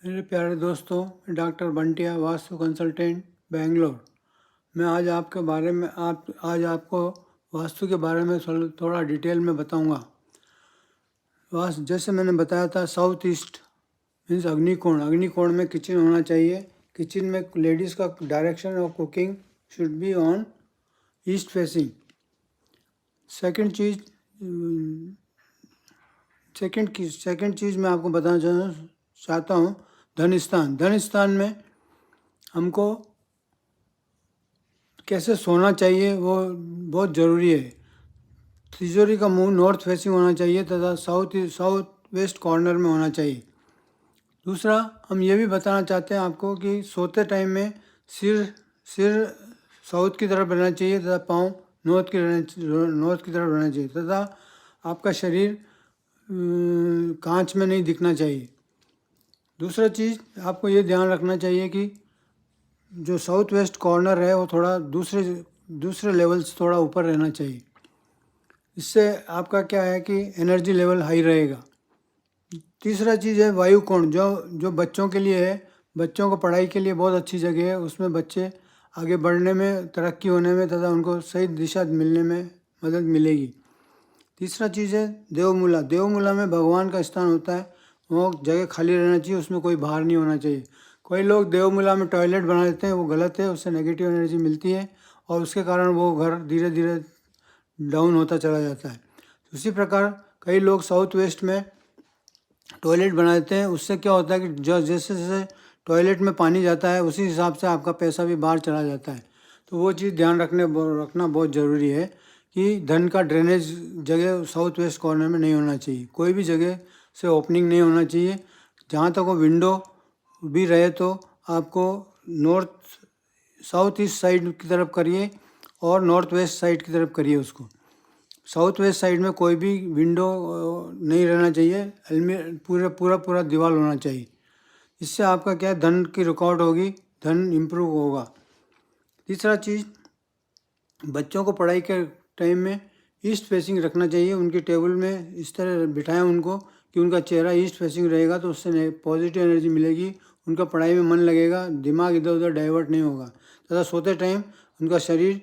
मेरे प्यारे दोस्तों, डॉक्टर बंटिया वास्तु कंसल्टेंट बेंगलोर। मैं आज आपको वास्तु के बारे में थोड़ा डिटेल में बताऊंगा। वास्तु जैसे मैंने बताया था, साउथ ईस्ट मीन्स अग्निकोण। अग्निकोण में किचन होना चाहिए। किचन में लेडीज़ का direction of cooking should be on east facing. Second चीज़ सेकंड चीज़ मैं आपको बताना चाहता हूँ, धन स्थान। धन स्थान में हमको कैसे सोना चाहिए वो बहुत ज़रूरी है। तिजोरी का मुंह नॉर्थ फेसिंग होना चाहिए तथा साउथ वेस्ट कॉर्नर में होना चाहिए। दूसरा, हम ये भी बताना चाहते हैं आपको कि सोते टाइम में सिर सिर साउथ की तरफ रहना चाहिए तथा पाँव नॉर्थ की तरफ रहना चाहिए तथा आपका शरीर कांच में नहीं दिखना चाहिए। दूसरा चीज़ आपको ये ध्यान रखना चाहिए कि जो साउथ वेस्ट कॉर्नर है वो थोड़ा दूसरे लेवल से थोड़ा ऊपर रहना चाहिए। इससे आपका क्या है कि एनर्जी लेवल हाई रहेगा। तीसरा चीज़ है वायु कोण, जो बच्चों के लिए है। बच्चों को पढ़ाई के लिए बहुत अच्छी जगह है। उसमें बच्चे आगे बढ़ने में, तरक्की होने में तथा उनको सही दिशा मिलने में मदद मिलेगी। तीसरा चीज़ है देवमूला। देवमूला में भगवान का स्थान होता है। वो जगह खाली रहना चाहिए, उसमें कोई बाहर नहीं होना चाहिए। कोई लोग देवमूला में टॉयलेट बना लेते हैं, वो गलत है। उससे नेगेटिव एनर्जी मिलती है और उसके कारण वो घर धीरे धीरे डाउन होता चला जाता है। उसी प्रकार कई लोग साउथ वेस्ट में टॉयलेट बना देते हैं। उससे क्या होता है कि जैसे जैसे टॉयलेट में पानी जाता है उसी हिसाब से आपका पैसा भी बाहर चला जाता है। तो वो चीज़ ध्यान रखना बहुत ज़रूरी है कि धन का ड्रेनेज जगह साउथ वेस्ट कॉर्नर में नहीं होना चाहिए। कोई भी जगह से ओपनिंग नहीं होना चाहिए। जहाँ तक वो विंडो भी रहे तो आपको नॉर्थ साउथ ईस्ट साइड की तरफ करिए और नॉर्थ वेस्ट साइड की तरफ करिए उसको। साउथ वेस्ट साइड में कोई भी विंडो नहीं रहना चाहिए। पूरा दीवार होना चाहिए। इससे आपका क्या है, धन की रुकावट होगी, धन इम्प्रूव होगा। तीसरा चीज़, बच्चों को पढ़ाई के टाइम में ईस्ट फेसिंग रखना चाहिए। उनकी टेबल में इस तरह बिठाएं उनको कि उनका चेहरा ईस्ट फेसिंग रहेगा तो उससे पॉजिटिव एनर्जी मिलेगी। उनका पढ़ाई में मन लगेगा, दिमाग इधर उधर डाइवर्ट नहीं होगा तथा सोते टाइम उनका शरीर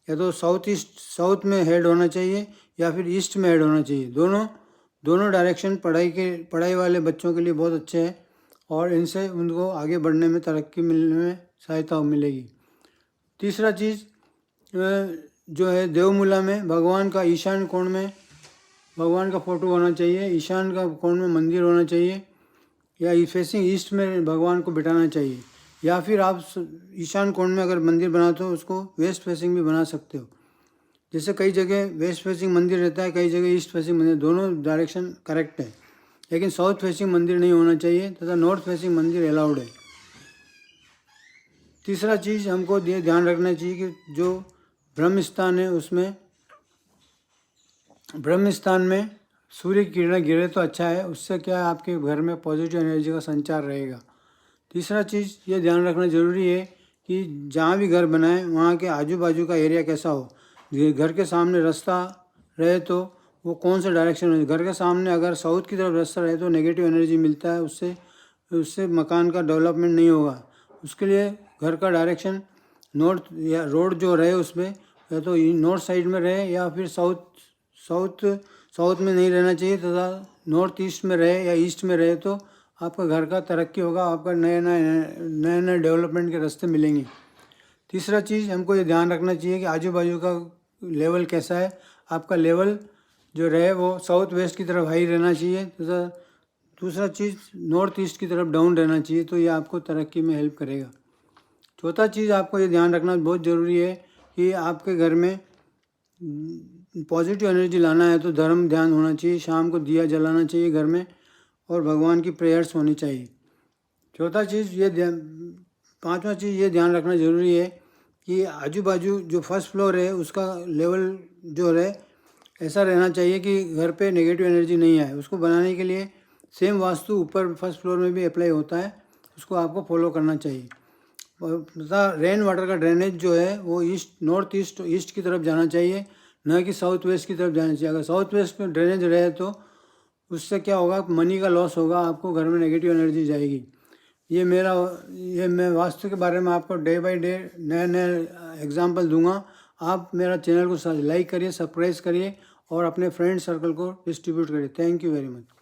या तो साउथ में हेड होना चाहिए या फिर ईस्ट में हेड होना चाहिए। दोनों डायरेक्शन पढ़ाई वाले बच्चों के लिए बहुत अच्छे हैं और इनसे उनको आगे बढ़ने में, तरक्की मिलने में सहायता मिलेगी। तीसरा चीज़ जो है, देवमूला में भगवान का ईशान कोण में भगवान का फोटो होना चाहिए। ईशान का कोण में मंदिर होना चाहिए या फेसिंग ईस्ट में भगवान को बिठाना चाहिए। या फिर आप ईशान कोण में अगर मंदिर बनाते हो उसको वेस्ट फेसिंग भी बना सकते हो। जैसे कई जगह वेस्ट फेसिंग मंदिर रहता है, कई जगह ईस्ट फेसिंग मंदिर, दोनों डायरेक्शन करेक्ट है। लेकिन साउथ फेसिंग मंदिर नहीं होना चाहिए तथा नॉर्थ फेसिंग मंदिर अलाउड है। तीसरा चीज़ हमको ये ध्यान रखना चाहिए कि जो ब्रह्म स्थान है उसमें ब्रह्म स्थान में सूर्य की किरणें गिरे तो अच्छा है। उससे क्या है, आपके घर में पॉजिटिव एनर्जी का संचार रहेगा। तीसरा चीज़ ये ध्यान रखना ज़रूरी है कि जहाँ भी घर बनाए वहाँ के आजू बाजू का एरिया कैसा हो। घर के सामने रास्ता रहे तो वो कौन सा डायरेक्शन है। घर के सामने अगर साउथ की तरफ रास्ता रहे तो नेगेटिव एनर्जी मिलता है, उससे मकान का डेवलपमेंट नहीं होगा। उसके लिए घर का डायरेक्शन नॉर्थ या रोड जो रहे उसमें या तो नॉर्थ साइड में रहे या फिर साउथ में नहीं रहना चाहिए तथा नॉर्थ ईस्ट में रहे या ईस्ट में रहे तो आपका घर का तरक्की होगा, आपका नए डेवलपमेंट के रास्ते मिलेंगे। तीसरा चीज़ हमको ये ध्यान रखना चाहिए कि आजू बाजू का लेवल कैसा है। आपका लेवल जो रहे वो साउथ वेस्ट की तरफ हाई रहना चाहिए तथा दूसरा चीज़ नॉर्थ ईस्ट की तरफ डाउन रहना चाहिए, तो ये आपको तरक्की में हेल्प करेगा। चौथा चीज़ आपको ये ध्यान रखना बहुत ज़रूरी है कि आपके घर में पॉजिटिव एनर्जी लाना है तो धर्म ध्यान होना चाहिए। शाम को दिया जलाना चाहिए घर में और भगवान की प्रेयर्स होनी चाहिए। पांचवा चीज़ ये ध्यान रखना ज़रूरी है कि आजू बाजू जो फर्स्ट फ्लोर है उसका लेवल जो रहे ऐसा रहना चाहिए कि घर पे नेगेटिव एनर्जी नहीं आए। उसको बनाने के लिए सेम वास्तु ऊपर फर्स्ट फ्लोर में भी अप्लाई होता है, उसको आपको फॉलो करना चाहिए। तथा रेन वाटर का ड्रेनेज जो है वो नॉर्थ ईस्ट की तरफ जाना चाहिए, न कि साउथ वेस्ट की तरफ जाना चाहिए। अगर साउथ वेस्ट में ड्रेनेज रहे तो उससे क्या होगा, मनी का लॉस होगा, आपको घर में नेगेटिव एनर्जी जाएगी। ये मैं वास्तु के बारे में आपको डे बाय डे नए नए एग्जाम्पल दूंगा। आप मेरा चैनल को लाइक करिए, सब्सक्राइब करिए और अपने फ्रेंड सर्कल को डिस्ट्रीब्यूट करिए। Thank you very much.